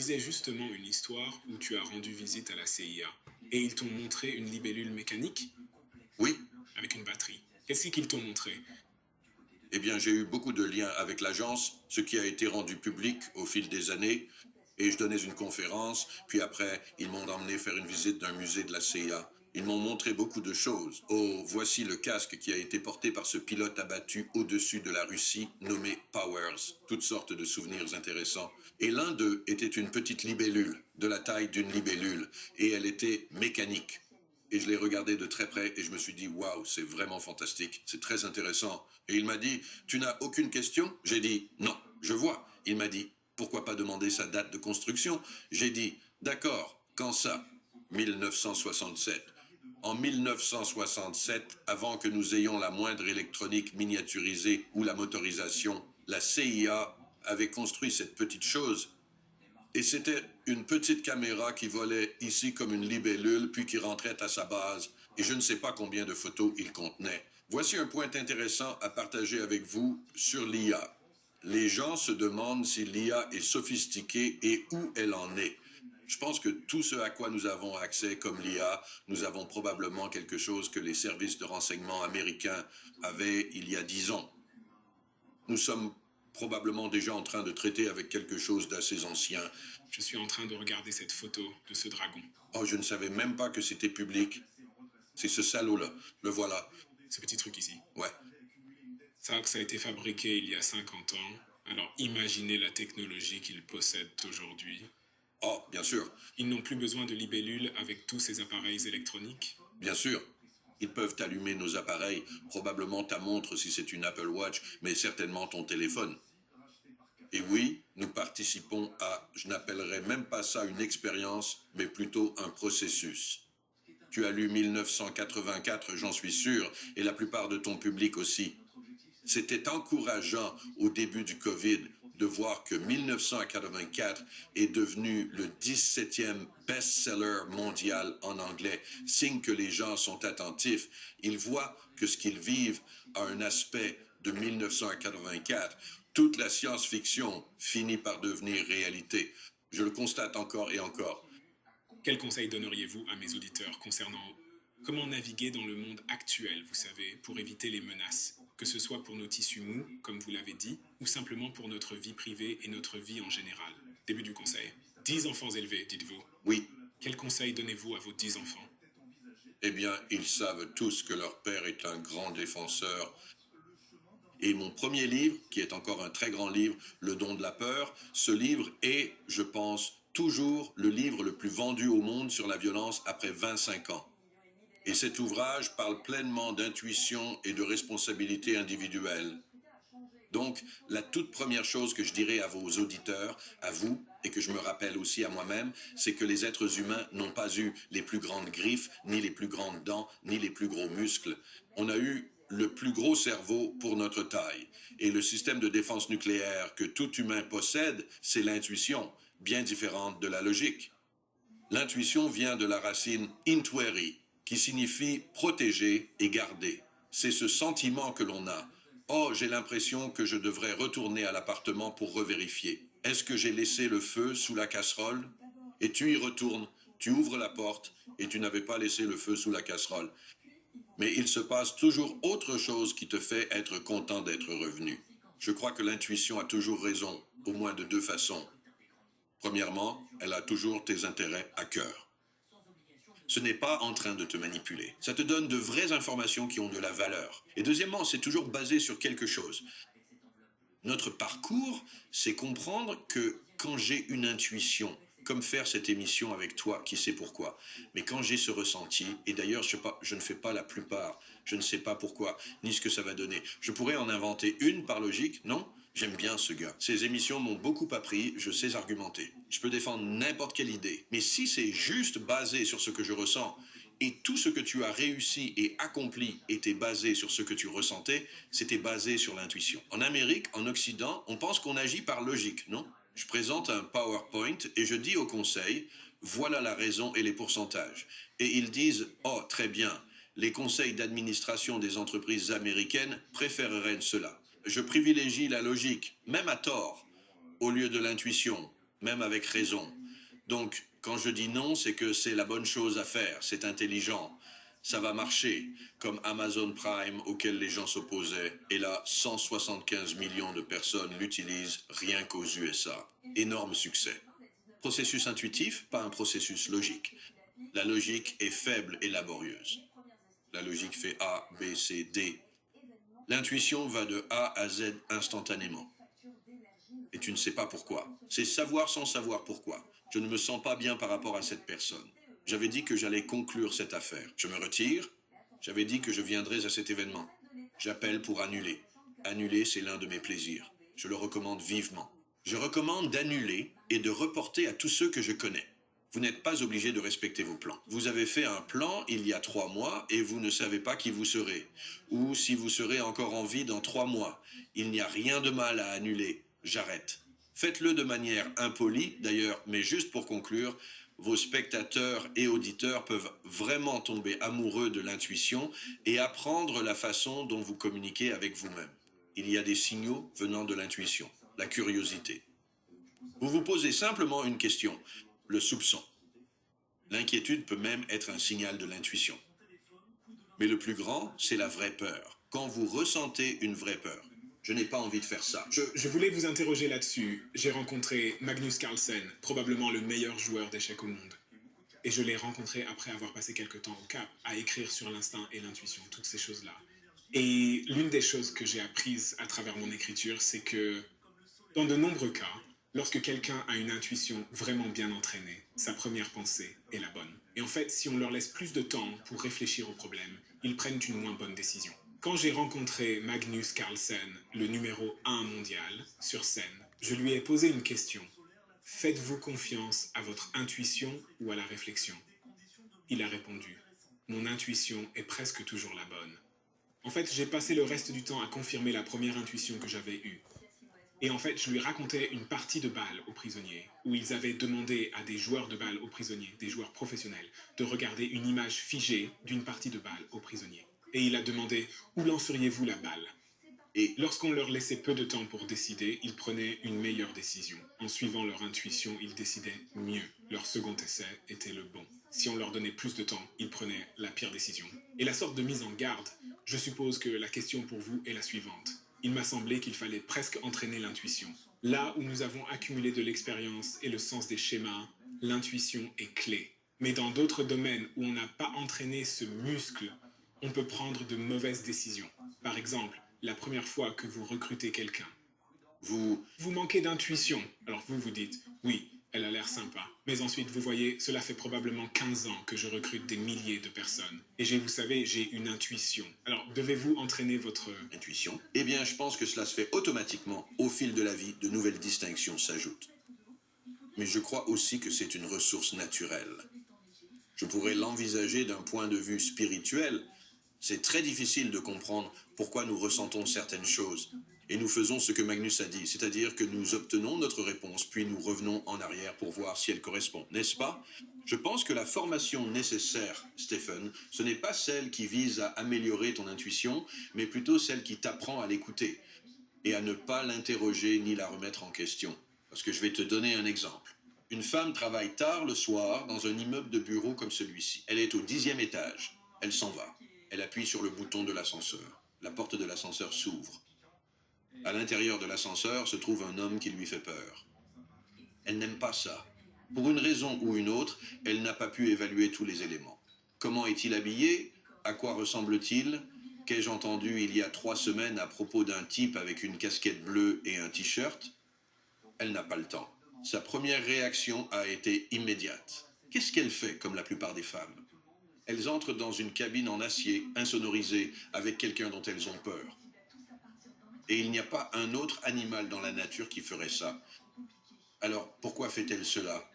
lisais justement une histoire où tu as rendu visite à la CIA et ils t'ont montré une libellule mécanique Oui, avec une batterie. Qu'est-ce qu'ils t'ont montré? eh bien, j'ai eu beaucoup de liens avec l'agence, ce qui a été rendu public au fil des années. Et je donnais une conférence, puis après, ils m'ont emmené faire une visite d'un musée de la CIA. Ils m'ont montré beaucoup de choses. Oh, voici le casque qui a été porté par ce pilote abattu au-dessus de la Russie, nommé Powers. Toutes sortes de souvenirs intéressants. Et l'un d'eux était une petite libellule, de la taille d'une libellule, et elle était mécanique. Et je l'ai regardé de très près et je me suis dit, waouh, c'est vraiment fantastique, c'est très intéressant. Et il m'a dit, tu n'as aucune question? J'ai dit, non, je vois. Il m'a dit, pourquoi pas demander sa date de construction? J'ai dit, d'accord, quand ça? 1967. En 1967, avant que nous ayons la moindre électronique miniaturisée ou la motorisation, la CIA avait construit cette petite chose. Et c'était une petite caméra qui volait ici comme une libellule, puis qui rentrait à sa base. Et je ne sais pas combien de photos il contenait. Voici un point intéressant à partager avec vous sur l'IA. Les gens se demandent si l'IA est sophistiquée et où elle en est. Je pense que tout ce à quoi nous avons accès comme l'IA, nous avons probablement quelque chose que les services de renseignement américains avaient il y a 10 ans. Nous sommes probablement déjà en train de traiter avec quelque chose d'assez ancien. Je suis en train de regarder cette photo de ce dragon. Oh, je ne savais même pas que c'était public. C'est ce salaud-là. Le voilà. Ce petit truc ici. Ouais. Ça a été fabriqué il y a 50 ans. Alors imaginez la technologie qu'ils possèdent aujourd'hui. Oh, bien sûr. Ils n'ont plus besoin de libellules avec tous ces appareils électroniques. Bien sûr. Ils peuvent allumer nos appareils, probablement ta montre si c'est une Apple Watch, mais certainement ton téléphone. Et oui, nous participons à, je n'appellerais même pas ça une expérience, mais plutôt un processus. Tu as lu 1984, j'en suis sûr, et la plupart de ton public aussi. C'était encourageant au début du Covid de voir que 1984 est devenu le 17e best-seller mondial en anglais, signe que les gens sont attentifs. Ils voient que ce qu'ils vivent a un aspect de 1984. Toute la science-fiction finit par devenir réalité. Je le constate encore et encore. Quel conseil donneriez-vous à mes auditeurs concernant comment naviguer dans le monde actuel, vous savez, pour éviter les menaces, que ce soit pour nos tissus mous, comme vous l'avez dit, ou simplement pour notre vie privée et notre vie en général? Début du conseil. 10 enfants élevés, dites-vous. Oui, Quel conseil donnez-vous à vos 10 enfants? eh bien, ils savent tous que leur père est un grand défenseur. Et mon premier livre, qui est encore un très grand livre, Le don de la peur, ce livre est, je pense, toujours le livre le plus vendu au monde sur la violence après 25 ans. Et cet ouvrage parle pleinement d'intuition et de responsabilité individuelle. Donc, la toute première chose que je dirais à vos auditeurs, à vous, et que je me rappelle aussi à moi-même, c'est que les êtres humains n'ont pas eu les plus grandes griffes, ni les plus grandes dents, ni les plus gros muscles. On a eu le plus gros cerveau pour notre taille. Et le système de défense nucléaire que tout humain possède, c'est l'intuition, bien différente de la logique. L'intuition vient de la racine intueri, qui signifie protéger et garder. C'est ce sentiment que l'on a. Oh, j'ai l'impression que je devrais retourner à l'appartement pour revérifier. Est-ce que j'ai laissé le feu sous la casserole? Et tu y retournes, tu ouvres la porte et tu n'avais pas laissé le feu sous la casserole. Mais il se passe toujours autre chose qui te fait être content d'être revenu. Je crois que l'intuition a toujours raison, au moins de deux façons. Premièrement, elle a toujours tes intérêts à cœur. Ce n'est pas en train de te manipuler. Ça te donne de vraies informations qui ont de la valeur. Et deuxièmement, c'est toujours basé sur quelque chose. Notre parcours, c'est comprendre que quand j'ai une intuition, comme faire cette émission avec toi, qui sait pourquoi, mais quand j'ai ce ressenti, et d'ailleurs je ne fais pas la plupart, je ne sais pas pourquoi, ni ce que ça va donner. Je pourrais en inventer une par logique, non? J'aime bien ce gars. Ces émissions m'ont beaucoup appris, je sais argumenter. Je peux défendre n'importe quelle idée. Mais si c'est juste basé sur ce que je ressens, et tout ce que tu as réussi et accompli était basé sur ce que tu ressentais, c'était basé sur l'intuition. En Amérique, en Occident, on pense qu'on agit par logique, non? Je présente un PowerPoint et je dis au conseil, voilà la raison et les pourcentages. Et ils disent, oh, très bien, les conseils d'administration des entreprises américaines préféreraient cela. Je privilégie la logique, même à tort, au lieu de l'intuition. même avec raison. Donc, quand je dis non, c'est que c'est la bonne chose à faire, c'est intelligent, ça va marcher, comme Amazon Prime auquel les gens s'opposaient. Et là, 175 millions de personnes l'utilisent rien qu'aux USA. Énorme succès. Processus intuitif, pas un processus logique. La logique est faible et laborieuse. La logique fait A, B, C, D. L'intuition va de A à Z instantanément. Et tu ne sais pas pourquoi. C'est savoir sans savoir pourquoi. Je ne me sens pas bien par rapport à cette personne. J'avais dit que j'allais conclure cette affaire. Je me retire. J'avais dit que je viendrais à cet événement. J'appelle pour annuler. Annuler, c'est l'un de mes plaisirs. Je le recommande vivement. Je recommande d'annuler et de reporter à tous ceux que je connais. Vous n'êtes pas obligé de respecter vos plans. Vous avez fait un plan il y a 3 mois et vous ne savez pas qui vous serez. Ou si vous serez encore en vie dans 3 mois. Il n'y a rien de mal à annuler. J'arrête. Faites-le de manière impolie, d'ailleurs, mais juste pour conclure, vos spectateurs et auditeurs peuvent vraiment tomber amoureux de l'intuition et apprendre la façon dont vous communiquez avec vous-même. Il y a des signaux venant de l'intuition, la curiosité. Vous vous posez simplement une question, le soupçon. L'inquiétude peut même être un signal de l'intuition. Mais le plus grand, c'est la vraie peur. Quand vous ressentez une vraie peur, je n'ai pas envie de faire ça. Je voulais vous interroger là-dessus. J'ai rencontré Magnus Carlsen, probablement le meilleur joueur d'échecs au monde. Et je l'ai rencontré après avoir passé quelques temps au Cap, à écrire sur l'instinct et l'intuition, toutes ces choses-là. Et l'une des choses que j'ai apprises à travers mon écriture, c'est que dans de nombreux cas, lorsque quelqu'un a une intuition vraiment bien entraînée, sa première pensée est la bonne. Et en fait, si on leur laisse plus de temps pour réfléchir au problème, ils prennent une moins bonne décision. Quand j'ai rencontré Magnus Carlsen, le numéro 1 mondial, sur scène, je lui ai posé une question. Faites-vous confiance à votre intuition ou à la réflexion? Il a répondu. Mon intuition est presque toujours la bonne. En fait, j'ai passé le reste du temps à confirmer la première intuition que j'avais eue. Et en fait, je lui racontais une partie de balle aux prisonniers, où ils avaient demandé à des joueurs de balle aux prisonniers, des joueurs professionnels, de regarder une image figée d'une partie de balle aux prisonniers. Et il a demandé « Où lanceriez-vous la balle ?» Et lorsqu'on leur laissait peu de temps pour décider, ils prenaient une meilleure décision. En suivant leur intuition, ils décidaient mieux. Leur second essai était le bon. Si on leur donnait plus de temps, ils prenaient la pire décision. Et la sorte de mise en garde, je suppose que la question pour vous est la suivante. Il m'a semblé qu'il fallait presque entraîner l'intuition. Là où nous avons accumulé de l'expérience et le sens des schémas, l'intuition est clé. Mais dans d'autres domaines où on n'a pas entraîné ce muscle, on peut prendre de mauvaises décisions. Par exemple, la première fois que vous recrutez quelqu'un. Vous manquez d'intuition. Alors vous dites, oui, elle a l'air sympa. Mais ensuite, vous voyez, cela fait probablement 15 ans que je recrute des milliers de personnes. Et vous savez, j'ai une intuition. Alors, devez-vous entraîner votre intuition? Eh bien, je pense que cela se fait automatiquement. Au fil de la vie, de nouvelles distinctions s'ajoutent. Mais je crois aussi que c'est une ressource naturelle. Je pourrais l'envisager d'un point de vue spirituel. C'est très difficile de comprendre pourquoi nous ressentons certaines choses. Et nous faisons ce que Magnus a dit, c'est-à-dire que nous obtenons notre réponse, puis nous revenons en arrière pour voir si elle correspond, n'est-ce pas? Je pense que la formation nécessaire, Stephen, ce n'est pas celle qui vise à améliorer ton intuition, mais plutôt celle qui t'apprend à l'écouter et à ne pas l'interroger ni la remettre en question. Parce que je vais te donner un exemple. Une femme travaille tard le soir dans un immeuble de bureau comme celui-ci. Elle est au 10e étage. Elle s'en va. Elle appuie sur le bouton de l'ascenseur. La porte de l'ascenseur s'ouvre. À l'intérieur de l'ascenseur se trouve un homme qui lui fait peur. Elle n'aime pas ça. Pour une raison ou une autre, elle n'a pas pu évaluer tous les éléments. Comment est-il habillé? À quoi ressemble-t-il? Qu'ai-je entendu il y a 3 semaines à propos d'un type avec une casquette bleue et un t-shirt? Elle n'a pas le temps. Sa première réaction a été immédiate. Qu'est-ce qu'elle fait, comme la plupart des femmes? Elles entrent dans une cabine en acier, insonorisée, avec quelqu'un dont elles ont peur. Et il n'y a pas un autre animal dans la nature qui ferait ça. Alors, pourquoi fait-elle cela?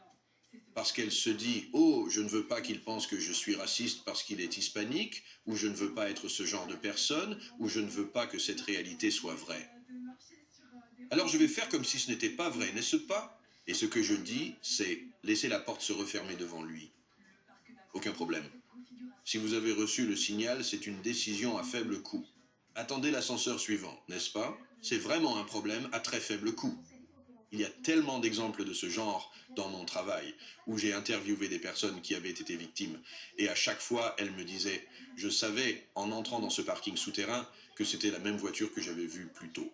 Parce qu'elle se dit « Oh, je ne veux pas qu'il pense que je suis raciste parce qu'il est hispanique, ou je ne veux pas être ce genre de personne, ou je ne veux pas que cette réalité soit vraie. » Alors je vais faire comme si ce n'était pas vrai, n'est-ce pas? Et ce que je dis, c'est « Laissez la porte se refermer devant lui. » Aucun problème. Si vous avez reçu le signal, c'est une décision à faible coût. Attendez l'ascenseur suivant, n'est-ce pas? C'est vraiment un problème à très faible coût. Il y a tellement d'exemples de ce genre dans mon travail, où j'ai interviewé des personnes qui avaient été victimes. Et à chaque fois, elles me disaient, je savais, en entrant dans ce parking souterrain, que c'était la même voiture que j'avais vue plus tôt.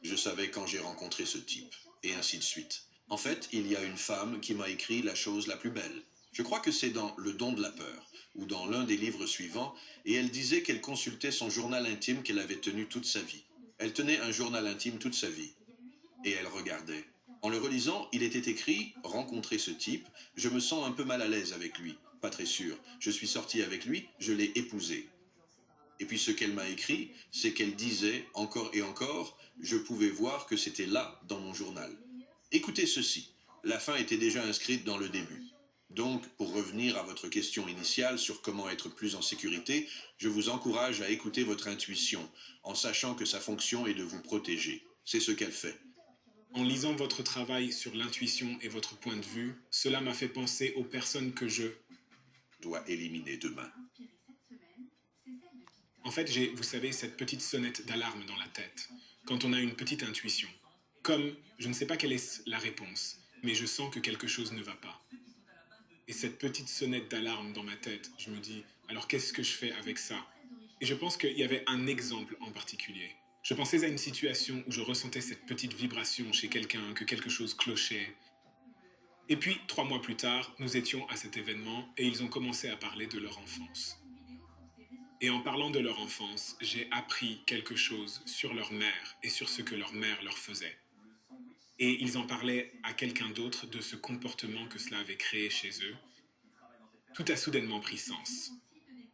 Je savais quand j'ai rencontré ce type, et ainsi de suite. En fait, il y a une femme qui m'a écrit la chose la plus belle. Je crois que c'est dans Le don de la peur, ou dans l'un des livres suivants, et elle disait qu'elle consultait son journal intime qu'elle avait tenu toute sa vie. Elle tenait un journal intime toute sa vie, et elle regardait. En le relisant, il était écrit rencontrer ce type, je me sens un peu mal à l'aise avec lui, pas très sûr. Je suis sorti avec lui, je l'ai épousé. Et puis ce qu'elle m'a écrit, c'est qu'elle disait encore et encore, je pouvais voir que c'était là dans mon journal. Écoutez ceci, la fin était déjà inscrite dans le début. Donc, pour revenir à votre question initiale sur comment être plus en sécurité, je vous encourage à écouter votre intuition, en sachant que sa fonction est de vous protéger. C'est ce qu'elle fait. En lisant votre travail sur l'intuition et votre point de vue, cela m'a fait penser aux personnes que je... Doit éliminer demain. En fait, j'ai, vous savez, cette petite sonnette d'alarme dans la tête, quand on a une petite intuition. Comme, je ne sais pas quelle est la réponse, mais je sens que quelque chose ne va pas. Et cette petite sonnette d'alarme dans ma tête, je me dis, alors qu'est-ce que je fais avec ça? Et je pense qu'il y avait un exemple en particulier. Je pensais à une situation où je ressentais cette petite vibration chez quelqu'un, que quelque chose clochait. Et puis, 3 mois plus tard, nous étions à cet événement et ils ont commencé à parler de leur enfance. Et en parlant de leur enfance, j'ai appris quelque chose sur leur mère et sur ce que leur mère leur faisait. Et ils en parlaient à quelqu'un d'autre de ce comportement que cela avait créé chez eux. Tout a soudainement pris sens.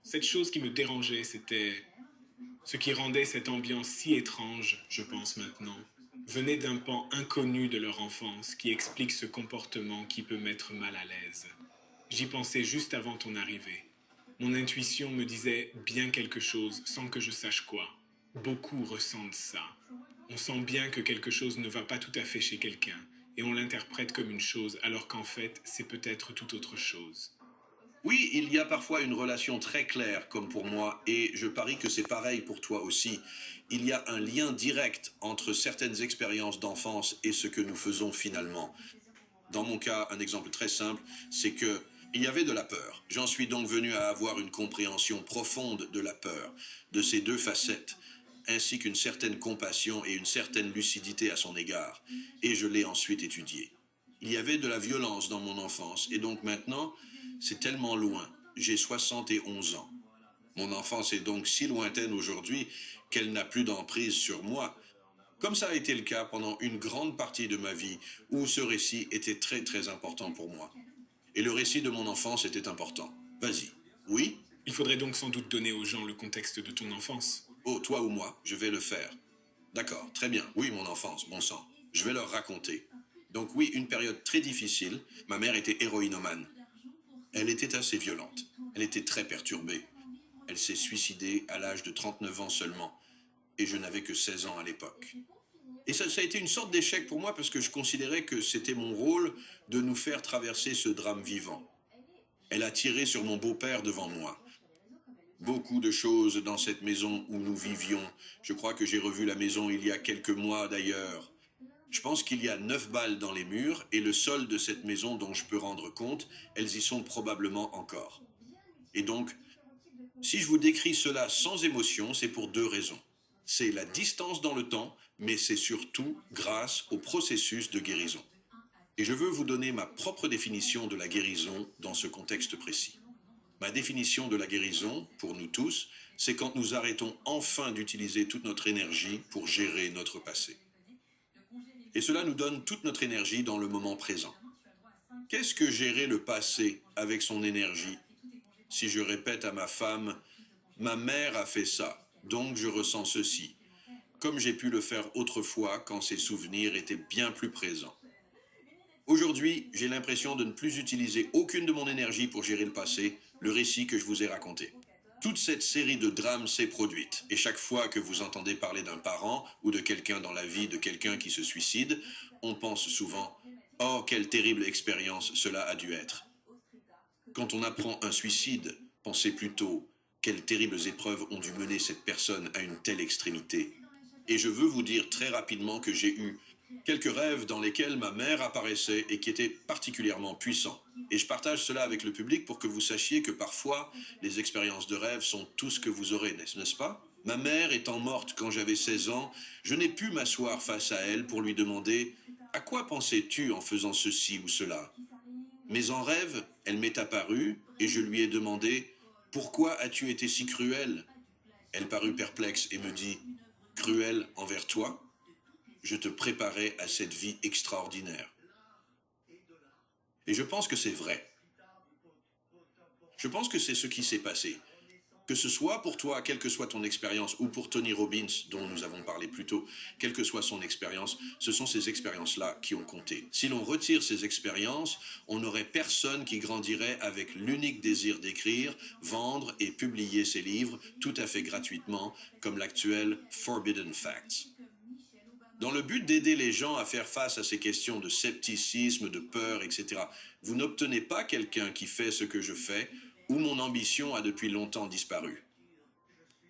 Cette chose qui me dérangeait, c'était ce qui rendait cette ambiance si étrange, je pense maintenant, venait d'un pan inconnu de leur enfance qui explique ce comportement qui peut mettre mal à l'aise. J'y pensais juste avant ton arrivée. Mon intuition me disait bien quelque chose sans que je sache quoi. Beaucoup ressentent ça. On sent bien que quelque chose ne va pas tout à fait chez quelqu'un et on l'interprète comme une chose alors qu'en fait c'est peut-être tout autre chose. Oui, il y a parfois une relation très claire, comme pour moi, et je parie que c'est pareil pour toi aussi. Il y a un lien direct entre certaines expériences d'enfance et ce que nous faisons finalement. Dans mon cas, un exemple très simple, c'est que il y avait de la peur. J'en suis donc venu à avoir une compréhension profonde de la peur, de ces deux facettes, ainsi qu'une certaine compassion et une certaine lucidité à son égard, et je l'ai ensuite étudiée. Il y avait de la violence dans mon enfance, et donc maintenant, c'est tellement loin. J'ai 71 ans. Mon enfance est donc si lointaine aujourd'hui qu'elle n'a plus d'emprise sur moi, comme ça a été le cas pendant une grande partie de ma vie où ce récit était très très important pour moi. Et le récit de mon enfance était important. Vas-y. Oui? Il faudrait donc sans doute donner aux gens le contexte de ton enfance. Oh, toi ou moi, je vais le faire. D'accord, très bien. Oui, mon enfance, bon sang. Je vais leur raconter. Donc oui, une période très difficile. Ma mère était héroïnomane. Elle était assez violente. Elle était très perturbée. Elle s'est suicidée à l'âge de 39 ans seulement. Et je n'avais que 16 ans à l'époque. Et ça a été une sorte d'échec pour moi parce que je considérais que c'était mon rôle de nous faire traverser ce drame vivant. Elle a tiré sur mon beau-père devant moi. Beaucoup de choses dans cette maison où nous vivions. Je crois que j'ai revu la maison il y a quelques mois d'ailleurs. Je pense qu'il y a 9 balles dans les murs et le sol de cette maison dont je peux rendre compte, elles y sont probablement encore. Et donc, si je vous décris cela sans émotion, c'est pour deux raisons. C'est la distance dans le temps, mais c'est surtout grâce au processus de guérison. Et je veux vous donner ma propre définition de la guérison dans ce contexte précis. Ma définition de la guérison, pour nous tous, c'est quand nous arrêtons enfin d'utiliser toute notre énergie pour gérer notre passé. Et cela nous donne toute notre énergie dans le moment présent. Qu'est-ce que gérer le passé avec son énergie? Si je répète à ma femme, ma mère a fait ça, donc je ressens ceci, comme j'ai pu le faire autrefois quand ces souvenirs étaient bien plus présents. Aujourd'hui, j'ai l'impression de ne plus utiliser aucune de mon énergie pour gérer le passé, le récit que je vous ai raconté. Toute cette série de drames s'est produite, et chaque fois que vous entendez parler d'un parent ou de quelqu'un dans la vie de quelqu'un qui se suicide, on pense souvent « Oh, quelle terrible expérience cela a dû être !» Quand on apprend un suicide, pensez plutôt « Quelles terribles épreuves ont dû mener cette personne à une telle extrémité ?» Et je veux vous dire très rapidement que j'ai eu quelques rêves dans lesquels ma mère apparaissait et qui étaient particulièrement puissants. Et je partage cela avec le public pour que vous sachiez que parfois, les expériences de rêve sont tout ce que vous aurez, n'est-ce pas? Ma mère étant morte quand j'avais 16 ans, je n'ai pu m'asseoir face à elle pour lui demander « À quoi pensais-tu en faisant ceci ou cela ?» Mais en rêve, elle m'est apparue et je lui ai demandé « Pourquoi as-tu été si cruel ?» Elle parut perplexe et me dit « Cruel envers toi ? Je te préparais à cette vie extraordinaire. » Et je pense que c'est vrai. Je pense que c'est ce qui s'est passé. Que ce soit pour toi, quelle que soit ton expérience, ou pour Tony Robbins, dont nous avons parlé plus tôt, quelle que soit son expérience, ce sont ces expériences-là qui ont compté. Si l'on retire ces expériences, on n'aurait personne qui grandirait avec l'unique désir d'écrire, vendre et publier ses livres tout à fait gratuitement, comme l'actuel Forbidden Facts. Dans le but d'aider les gens à faire face à ces questions de scepticisme, de peur, etc., vous n'obtenez pas quelqu'un qui fait ce que je fais, où mon ambition a depuis longtemps disparu.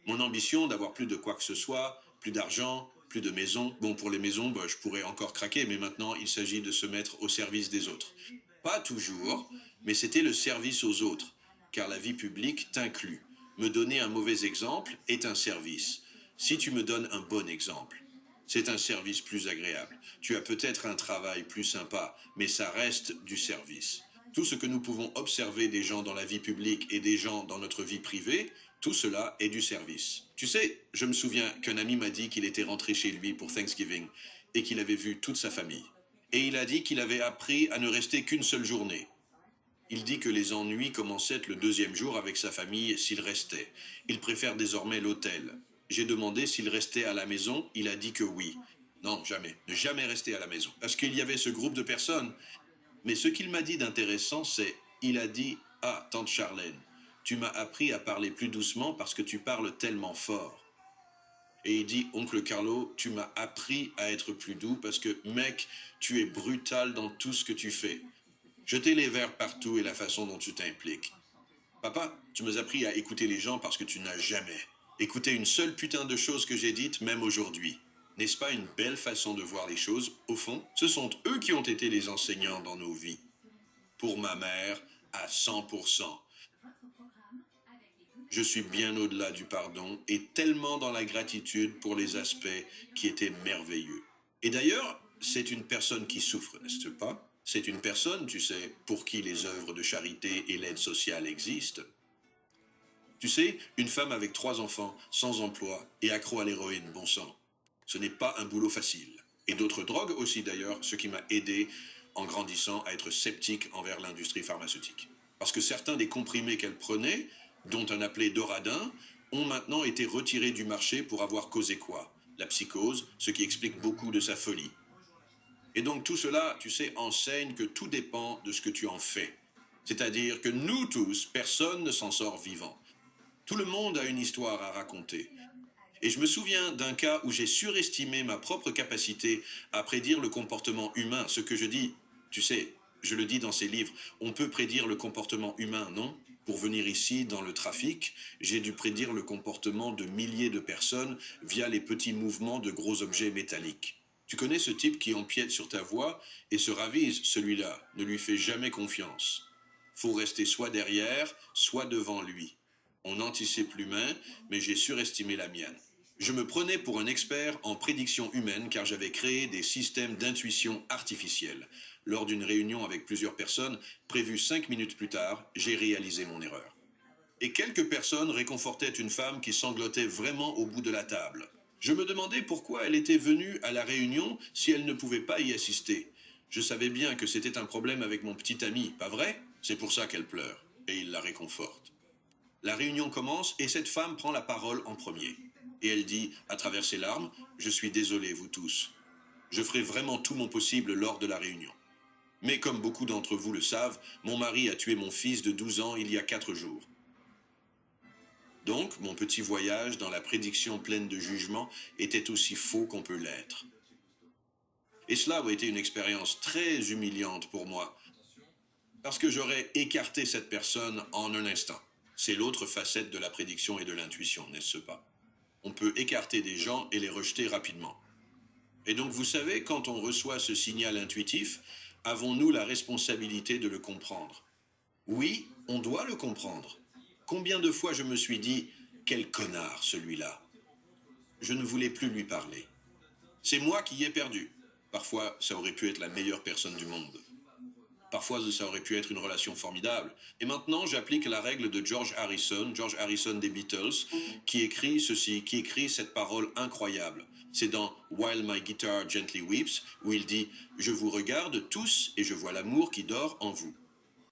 Mon ambition d'avoir plus de quoi que ce soit, plus d'argent, plus de maison. Bon, pour les maisons, je pourrais encore craquer, mais maintenant, il s'agit de se mettre au service des autres. Pas toujours, mais c'était le service aux autres, car la vie publique t'inclut. Me donner un mauvais exemple est un service. Si tu me donnes un bon exemple, c'est un service plus agréable. Tu as peut-être un travail plus sympa, mais ça reste du service. Tout ce que nous pouvons observer des gens dans la vie publique et des gens dans notre vie privée, tout cela est du service. Tu sais, je me souviens qu'un ami m'a dit qu'il était rentré chez lui pour Thanksgiving et qu'il avait vu toute sa famille. Et il a dit qu'il avait appris à ne rester qu'une seule journée. Il dit que les ennuis commençaient le deuxième jour avec sa famille s'il restait. Il préfère désormais l'hôtel. J'ai demandé s'il restait à la maison, il a dit que oui. Non, jamais. Ne jamais rester à la maison. Parce qu'il y avait ce groupe de personnes. Mais ce qu'il m'a dit d'intéressant, c'est, il a dit, « Ah, tante Charlène, tu m'as appris à parler plus doucement parce que tu parles tellement fort. » Et il dit, « Oncle Carlo, tu m'as appris à être plus doux parce que, mec, tu es brutal dans tout ce que tu fais. Jeter les verres partout et la façon dont tu t'impliques. Papa, tu m'as appris à écouter les gens parce que tu n'as jamais écouté une seule putain de chose que j'ai dite, même aujourd'hui. N'est-ce pas une belle façon de voir les choses? Au fond, ce sont eux qui ont été les enseignants dans nos vies. Pour ma mère, à 100%. Je suis bien au-delà du pardon et tellement dans la gratitude pour les aspects qui étaient merveilleux. Et d'ailleurs, c'est une personne qui souffre, n'est-ce pas? C'est une personne, tu sais, pour qui les œuvres de charité et l'aide sociale existent. Tu sais, une femme avec 3 enfants, sans emploi et accro à l'héroïne, bon sang. Ce n'est pas un boulot facile. Et d'autres drogues aussi d'ailleurs, ce qui m'a aidé en grandissant à être sceptique envers l'industrie pharmaceutique. Parce que certains des comprimés qu'elle prenait, dont un appelé Doradin, ont maintenant été retirés du marché pour avoir causé quoi? La psychose, ce qui explique beaucoup de sa folie. Et donc tout cela, tu sais, enseigne que tout dépend de ce que tu en fais. C'est-à-dire que nous tous, personne ne s'en sort vivant. Tout le monde a une histoire à raconter. Et je me souviens d'un cas où j'ai surestimé ma propre capacité à prédire le comportement humain. Ce que je dis, tu sais, je le dis dans ces livres, on peut prédire le comportement humain, non? Pour venir ici, dans le trafic, j'ai dû prédire le comportement de milliers de personnes via les petits mouvements de gros objets métalliques. Tu connais ce type qui empiète sur ta voie et se ravise, celui-là, ne lui fais jamais confiance. Faut rester soit derrière, soit devant lui. On anticipe l'humain, mais j'ai surestimé la mienne. Je me prenais pour un expert en prédiction humaine car j'avais créé des systèmes d'intuition artificielle. Lors d'une réunion avec plusieurs personnes, prévue 5 minutes plus tard, j'ai réalisé mon erreur. Et quelques personnes réconfortaient une femme qui sanglotait vraiment au bout de la table. Je me demandais pourquoi elle était venue à la réunion si elle ne pouvait pas y assister. Je savais bien que c'était un problème avec mon petit ami, pas vrai? C'est pour ça qu'elle pleure. Et il la réconforte. La réunion commence et cette femme prend la parole en premier. Et elle dit, à travers ses larmes, « Je suis désolé, vous tous. Je ferai vraiment tout mon possible lors de la réunion. Mais comme beaucoup d'entre vous le savent, mon mari a tué mon fils de 12 ans il y a 4 jours. Donc, mon petit voyage dans la prédiction pleine de jugement était aussi faux qu'on peut l'être. Et cela a été une expérience très humiliante pour moi, parce que j'aurais écarté cette personne en un instant. C'est l'autre facette de la prédiction et de l'intuition, n'est-ce pas? On peut écarter des gens et les rejeter rapidement. Et donc, vous savez, quand on reçoit ce signal intuitif, avons-nous la responsabilité de le comprendre? Oui, on doit le comprendre. Combien de fois je me suis dit, quel connard celui-là? Je ne voulais plus lui parler. C'est moi qui y ai perdu. Parfois, ça aurait pu être la meilleure personne du monde. Parfois, ça aurait pu être une relation formidable. Et maintenant, j'applique la règle de George Harrison des Beatles, qui écrit ceci, qui écrit cette parole incroyable. C'est dans While My Guitar Gently Weeps, où il dit « Je vous regarde tous et je vois l'amour qui dort en vous ».